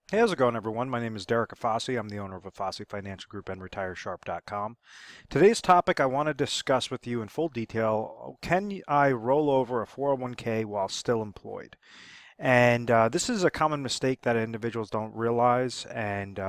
Hey, how's it going, everyone? My name is Derek Afasi. I'm the owner of Afasi Financial Group and RetireSharp.com. Today's topic I want to discuss with you in full detail, can I roll over a 401k while still employed? And this is a common mistake that individuals don't realize. And,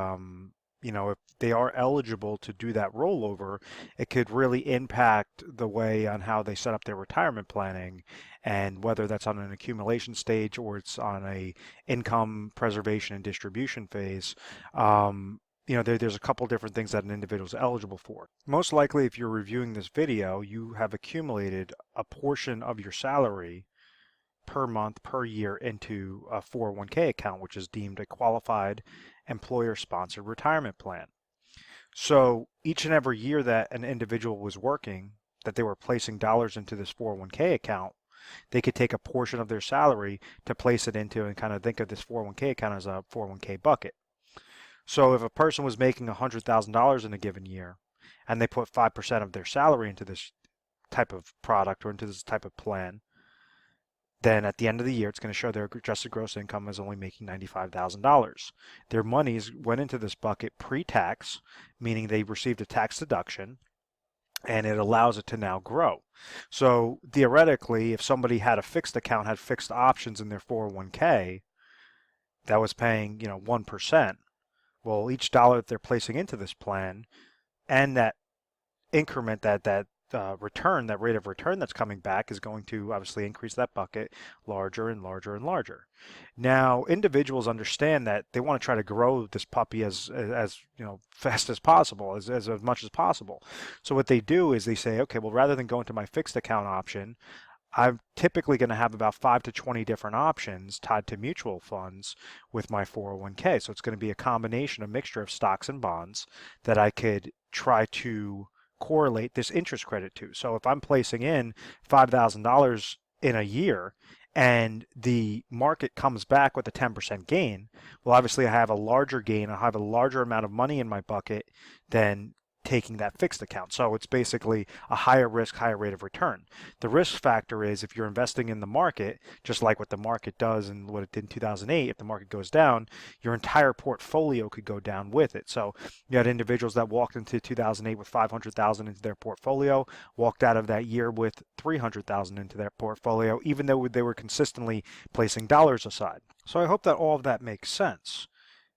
if they are eligible to do that rollover, it could really impact the way on how they set up their retirement planning, and whether that's on an accumulation stage or it's on a income preservation and distribution phase. There's a couple different things that an individual is eligible for. Most likely, if you're reviewing this video, you have accumulated a portion of your salary per month, per year into a 401k account, which is deemed a qualified employer-sponsored retirement plan. So each and every year that an individual was working, that they were placing dollars into this 401k account, they could take a portion of their salary to place it into and kind of think of this 401k account as a 401k bucket. So if a person was making $100,000 in a given year and they put 5% of their salary into this type of product or into this type of plan, then at the end of the year, it's going to show their adjusted gross income is only making $95,000. Their monies went into this bucket pre-tax, meaning they received a tax deduction, and it allows it to now grow. So theoretically, if somebody had a fixed account, had fixed options in their 401k that was paying, 1%, well, each dollar that they're placing into this plan and that increment, that return, that rate of return that's coming back is going to obviously increase that bucket larger and larger and larger. Now, individuals understand that they want to try to grow this puppy as fast as possible, as much as possible. So what they do is they say, okay, well, rather than going to my fixed account option, I'm typically going to have about 5 to 20 different options tied to mutual funds with my 401k. So it's going to be a combination, a mixture of stocks and bonds that I could try to correlate this interest credit to. So if I'm placing in $5,000 in a year and the market comes back with a 10% gain, well, obviously I have a larger gain. I have a larger amount of money in my bucket than taking that fixed account. So it's basically a higher risk, higher rate of return. The risk factor is if you're investing in the market, just like what the market does and what it did in 2008, if the market goes down, your entire portfolio could go down with it. So you had individuals that walked into 2008 with 500,000 into their portfolio, walked out of that year with 300,000 into their portfolio, even though they were consistently placing dollars aside. So I hope that all of that makes sense.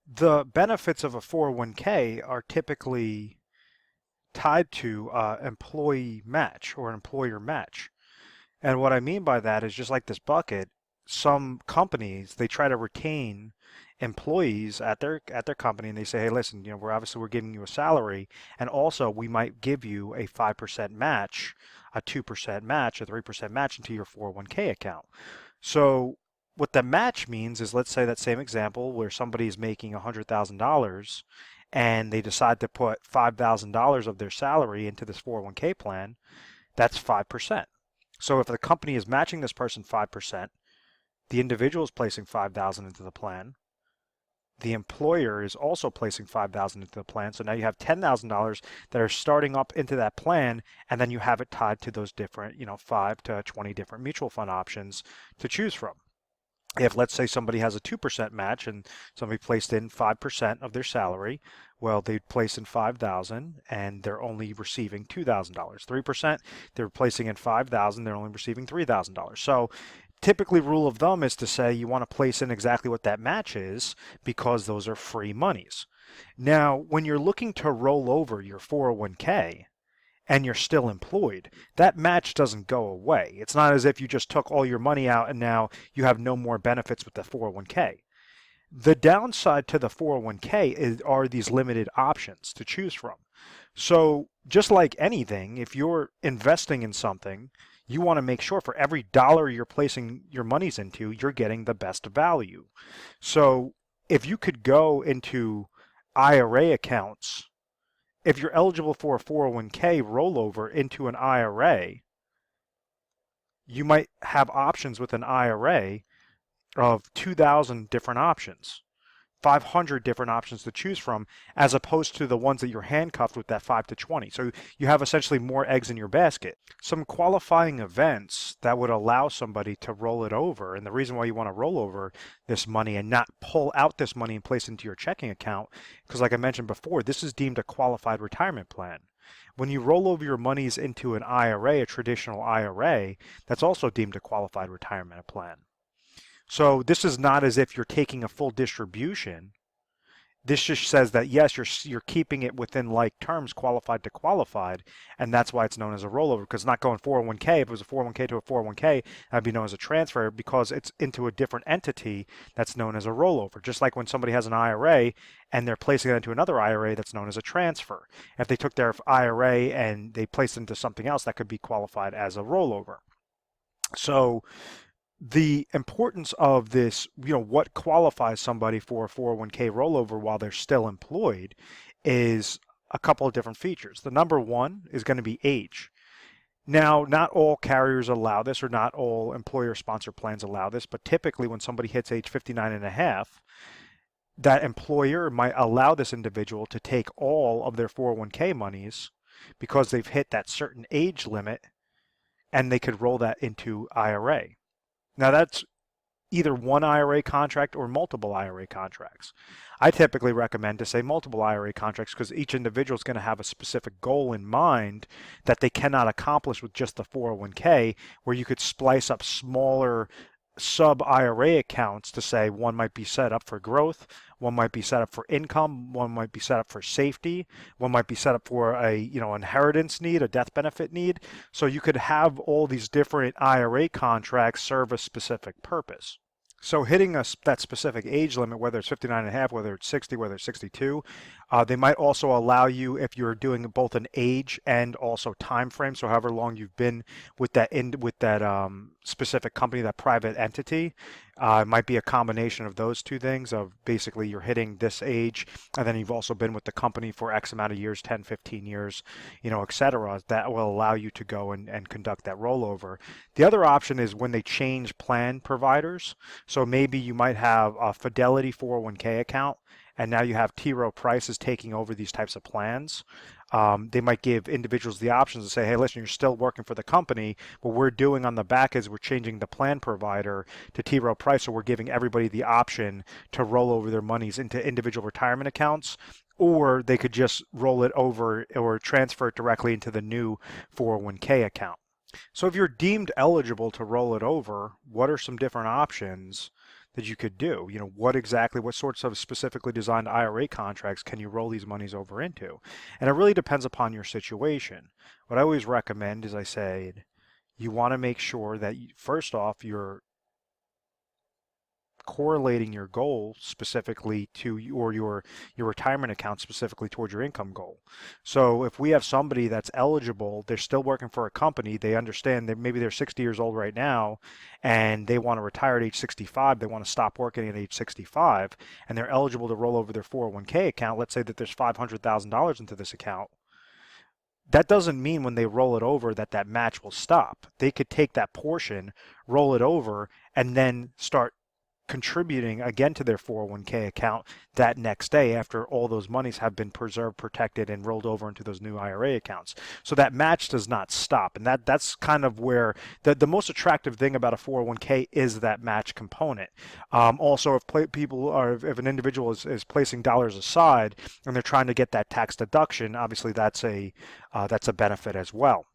The benefits of a 401k are typically tied to employee match or employer match. And what I mean by that is just like this bucket, some companies they try to retain employees at their company, and they say, hey, listen, we're giving you a salary, and also we might give you a 5% match, a 2% match, a 3% match into your 401k account. So what the match means is, let's say that same example where somebody is making $100,000 and they decide to put $5,000 of their salary into this 401k plan, that's 5%. So if the company is matching this person 5%, the individual is placing 5,000 into the plan. The employer is also placing 5,000 into the plan. So now you have $10,000 that are starting up into that plan, and then you have it tied to those different, 5 to 20 different mutual fund options to choose from. If, let's say, somebody has a 2% match and somebody placed in 5% of their salary, well, they'd place in 5,000 and they're only receiving $2,000. 3%, they're placing in 5,000, they're only receiving $3,000. So typically, rule of thumb is to say you want to place in exactly what that match is, because those are free monies. Now, when you're looking to roll over your 401k, and you're still employed, that match doesn't go away. It's not as if you just took all your money out and now you have no more benefits with the 401k. The downside to the 401k are these limited options to choose from. So just like anything, if you're investing in something, you want to make sure for every dollar you're placing your monies into, you're getting the best value. So if you could go into IRA accounts, if you're eligible for a 401k rollover into an IRA, you might have options with an IRA of 2,000 different options. 500 different options to choose from, as opposed to the ones that you're handcuffed with that 5 to 20. So you have essentially more eggs in your basket. Some qualifying events that would allow somebody to roll it over, and the reason why you want to roll over this money and not pull out this money and place it into your checking account, because like I mentioned before, this is deemed a qualified retirement plan. When you roll over your monies into an IRA, a traditional IRA, that's also deemed a qualified retirement plan. So this is not as if you're taking a full distribution. This just says that yes, you're keeping it within like terms, qualified to qualified, and that's why it's known as a rollover, because it's not going 401k. If it was a 401k to a 401k, that'd be known as a transfer, because it's into a different entity that's known as a rollover. Just like when somebody has an IRA and they're placing it into another IRA, that's known as a transfer. If they took their IRA and they placed it into something else, that could be qualified as a rollover. So the importance of this, what qualifies somebody for a 401k rollover while they're still employed, is a couple of different features. The number one is going to be age. Now, not all carriers allow this, or not all employer-sponsored plans allow this, but typically when somebody hits age 59 and a half, that employer might allow this individual to take all of their 401k monies because they've hit that certain age limit, and they could roll that into IRA. Now that's either one IRA contract or multiple IRA contracts. I typically recommend to say multiple IRA contracts, because each individual is going to have a specific goal in mind that they cannot accomplish with just the 401k, where you could splice up smaller sub-IRA accounts to say one might be set up for growth, one might be set up for income, one might be set up for safety, one might be set up for a inheritance need, a death benefit need. So you could have all these different IRA contracts serve a specific purpose. So hitting that specific age limit, whether it's 59 and a half, whether it's 60, whether it's 62, they might also allow you, if you're doing both an age and also time frame, so however long you've been with that specific company, that private entity, it might be a combination of those two things, of basically you're hitting this age and then you've also been with the company for X amount of years, 10, 15 years, etc. That will allow you to go and conduct that rollover. The other option is when they change plan providers. So maybe you might have a Fidelity 401k account, and now you have T. Rowe Price is taking over these types of plans. They might give individuals the options to say, hey, listen, you're still working for the company. What we're doing on the back is we're changing the plan provider to T. Rowe Price, so we're giving everybody the option to roll over their monies into individual retirement accounts, or they could just roll it over or transfer it directly into the new 401k account. So if you're deemed eligible to roll it over, what are some different options that you could do? What sorts of specifically designed IRA contracts can you roll these monies over into? And it really depends upon your situation. What I always recommend is, I said, you want to make sure that first off, you're correlating your goal specifically to your retirement account specifically towards your income goal. So if we have somebody that's eligible, they're still working for a company, they understand that maybe they're 60 years old right now and they want to retire at age 65, they want to stop working at age 65, and they're eligible to roll over their 401k account. Let's say that there's $500,000 into this account. That doesn't mean when they roll it over that match will stop. They could take that portion, roll it over, and then start contributing again to their 401k account that next day after all those monies have been preserved, protected, and rolled over into those new IRA accounts. So that match does not stop, and that's kind of where the most attractive thing about a 401k is that match component. Also, if an individual is placing dollars aside and they're trying to get that tax deduction, obviously that's a benefit as well.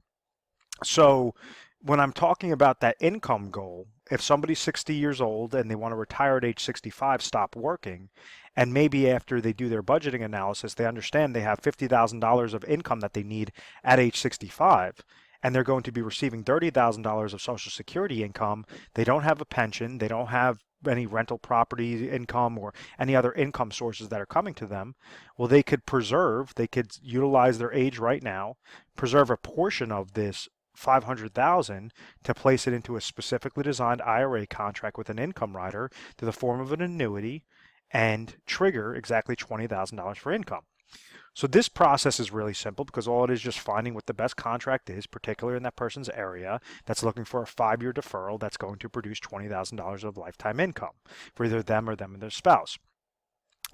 So when I'm talking about that income goal, if somebody's 60 years old and they want to retire at age 65, stop working, and maybe after they do their budgeting analysis, they understand they have $50,000 of income that they need at age 65, and they're going to be receiving $30,000 of Social Security income. They don't have a pension. They don't have any rental property income or any other income sources that are coming to them. Well, they could utilize their age right now, preserve a portion of this $500,000 to place it into a specifically designed IRA contract with an income rider to the form of an annuity, and trigger exactly $20,000 for income. So this process is really simple, because all it is just finding what the best contract is, particularly in that person's area, that's looking for a 5-year deferral that's going to produce $20,000 of lifetime income for either them or their spouse.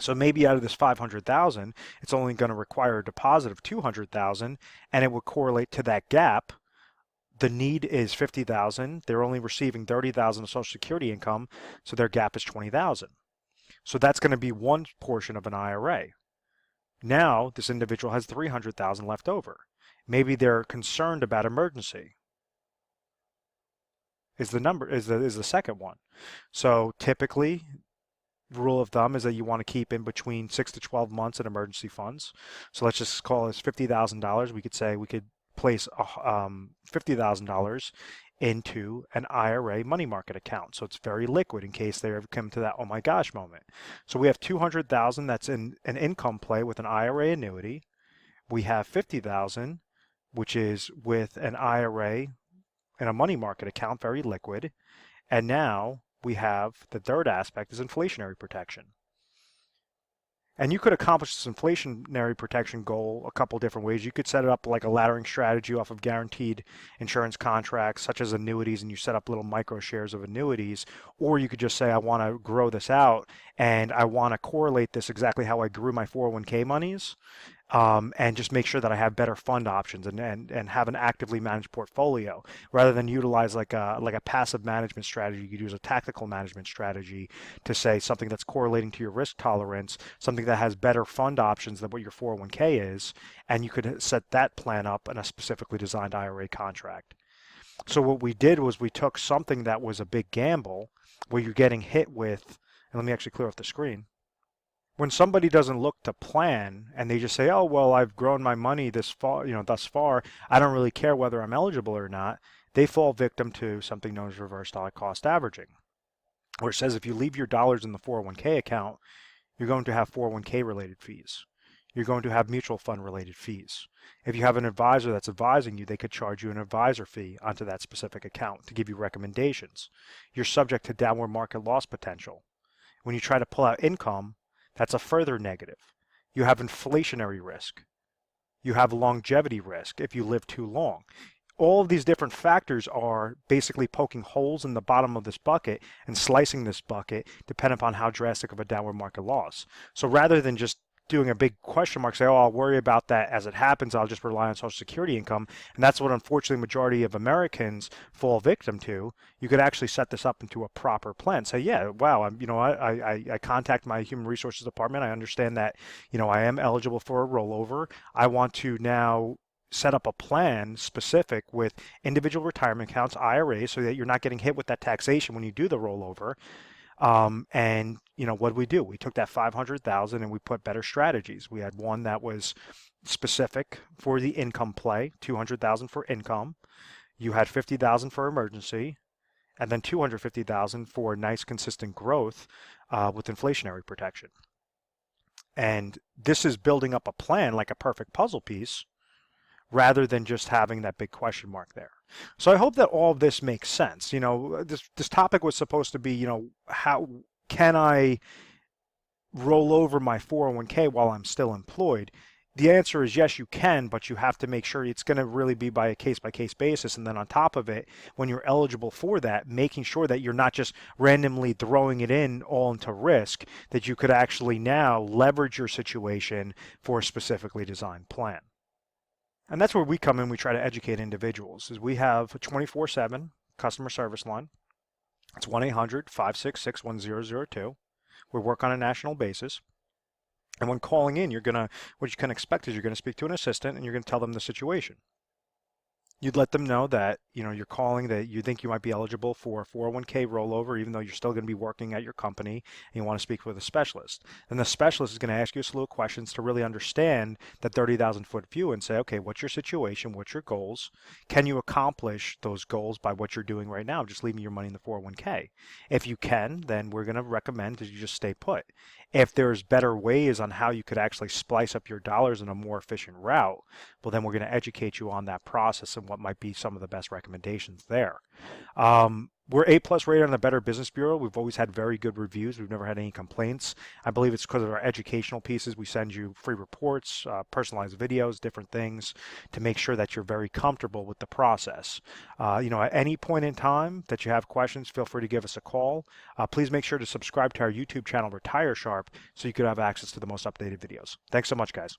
So maybe out of this 500,000, it's only going to require a deposit of 200,000, and it would correlate to that gap. The need is 50,000. They're only receiving 30,000 of Social Security income, so their gap is 20,000. So that's going to be one portion of an IRA. Now this individual has 300,000 left over. Maybe they're concerned about emergency. Is the second one. So typically, rule of thumb is that you want to keep in between 6 to 12 months in emergency funds. So let's just call this $50,000. We could say we could place $50,000 into an IRA money market account. So it's very liquid in case they ever come to that oh my gosh moment. So we have 200,000 that's in an income play with an IRA annuity. We have 50,000 which is with an IRA and a money market account, very liquid. And now we have the third aspect is inflationary protection. And you could accomplish this inflationary protection goal a couple different ways. You could set it up like a laddering strategy off of guaranteed insurance contracts, such as annuities, and you set up little micro shares of annuities. Or you could just say, I want to grow this out, and I want to correlate this exactly how I grew my 401k monies. And just make sure that I have better fund options and have an actively managed portfolio rather than utilize like a passive management strategy. You could use a tactical management strategy to say something that's correlating to your risk tolerance, something that has better fund options than what your 401k is, and you could set that plan up in a specifically designed IRA contract. So what we did was we took something that was a big gamble where you're getting hit with, and let me actually clear off the screen. When somebody doesn't look to plan and they just say, oh, well, I've grown my money thus far, I don't really care whether I'm eligible or not, they fall victim to something known as reverse dollar cost averaging, where it says if you leave your dollars in the 401k account, you're going to have 401k related fees. You're going to have mutual fund related fees. If you have an advisor that's advising you, they could charge you an advisor fee onto that specific account to give you recommendations. You're subject to downward market loss potential. When you try to pull out income, that's a further negative. You have inflationary risk. You have longevity risk if you live too long. All of these different factors are basically poking holes in the bottom of this bucket and slicing this bucket depending upon how drastic of a downward market loss. So rather than just doing a big question mark, say, oh, I'll worry about that as it happens, I'll just rely on Social Security income. And that's what unfortunately the majority of Americans fall victim to. You could actually set this up into a proper plan. Say, yeah, wow, I contact my human resources department. I understand that, I am eligible for a rollover. I want to now set up a plan specific with individual retirement accounts, IRAs, so that you're not getting hit with that taxation when you do the rollover. And what did we do? We took that 500,000 and we put better strategies. We had one that was specific for the income play, 200,000 for income. You had 50,000 for emergency, and then 250,000 for nice consistent growth with inflationary protection. And this is building up a plan like a perfect puzzle piece, rather than just having that big question mark there. So I hope that all of this makes sense. This topic was supposed to be, how can I roll over my 401k while I'm still employed? The answer is yes, you can, but you have to make sure it's going to really be by a case-by-case basis. And then on top of it, when you're eligible for that, making sure that you're not just randomly throwing it in all into risk, that you could actually now leverage your situation for a specifically designed plan. And that's where we come in. We try to educate individuals. Is we have a 24/7 customer service line. It's 1-800-566-1002. We work on a national basis. And when calling in, what you can expect is you're going to speak to an assistant and you're going to tell them the situation. You'd let them know that, you're calling, that you think you might be eligible for a 401k rollover, even though you're still going to be working at your company and you want to speak with a specialist. Then the specialist is going to ask you a slew of questions to really understand that 30,000 foot view and say, okay, what's your situation? What's your goals? Can you accomplish those goals by what you're doing right now, just leaving your money in the 401k? If you can, then we're going to recommend that you just stay put. If there's better ways on how you could actually splice up your dollars in a more efficient route, well, then we're going to educate you on that process and what might be some of the best recommendations there. We're A+ rated on the Better Business Bureau. We've always had very good reviews. We've never had any complaints. I believe it's because of our educational pieces. We send you free reports, personalized videos, different things to make sure that you're very comfortable with the process. At any point in time that you have questions, feel free to give us a call. Please make sure to subscribe to our YouTube channel, Retire Sharp, so you could have access to the most updated videos. Thanks so much, guys.